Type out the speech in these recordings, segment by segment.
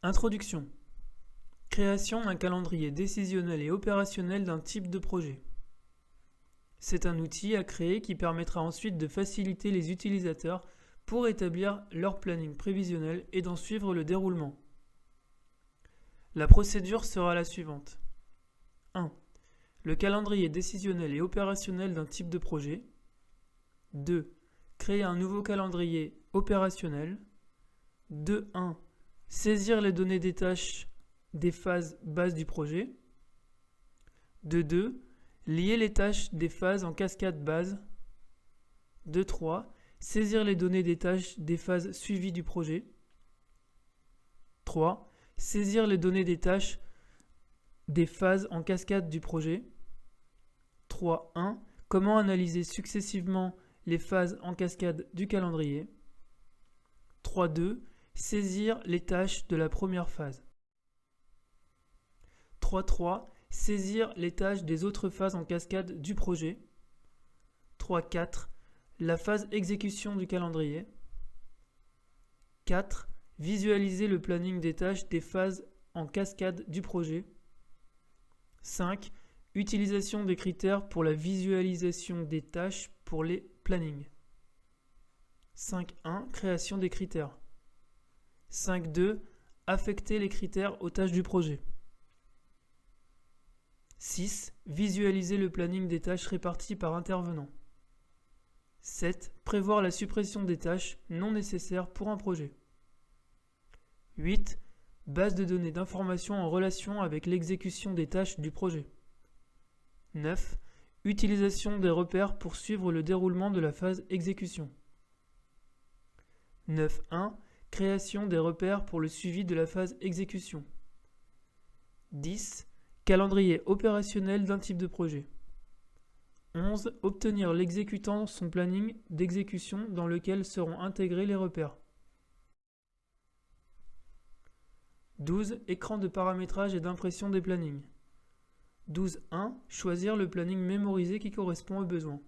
Introduction. Création d'un calendrier décisionnel et opérationnel d'un type de projet. C'est un outil à créer qui permettra ensuite de faciliter les utilisateurs pour établir leur planning prévisionnel et d'en suivre le déroulement. La procédure sera la suivante. 1. Le calendrier décisionnel et opérationnel d'un type de projet. 2. Créer un nouveau calendrier opérationnel. 2.1. Saisir les données des tâches des phases bases du projet. 2.2. Lier les tâches des phases en cascade base. 2.3. Saisir les données des tâches des phases suivies du projet. 3. Saisir les données des tâches des phases en cascade du projet. 3.1. Comment analyser successivement les phases en cascade du calendrier. 3.2. Saisir les tâches de la première phase. 3.3. Saisir les tâches des autres phases en cascade du projet. 3.4. La phase exécution du calendrier. 4. Visualiser le planning des tâches des phases en cascade du projet. 5. Utilisation des critères pour la visualisation des tâches pour les plannings. 5.1. Création des critères. 5.2. Affecter les critères aux tâches du projet. 6. Visualiser le planning des tâches réparties par intervenant. 7. Prévoir la suppression des tâches non nécessaires pour un projet. 8. Base de données d'information en relation avec l'exécution des tâches du projet. 9. Utilisation des repères pour suivre le déroulement de la phase exécution. 9.1. Création des repères pour le suivi de la phase exécution. 10. Calendrier opérationnel d'un type de projet. 11. Obtenir l'exécutant son planning d'exécution dans lequel seront intégrés les repères. 12. Écran de paramétrage et d'impression des plannings. 12.1. Choisir le planning mémorisé qui correspond aux besoins.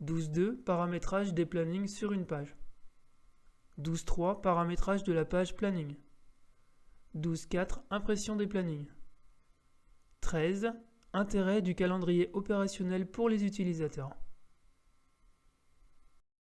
12.2. Paramétrage des plannings sur une page. 12.3. Paramétrage de la page planning. 12.4. Impression des plannings. 13. Intérêt du calendrier opérationnel pour les utilisateurs.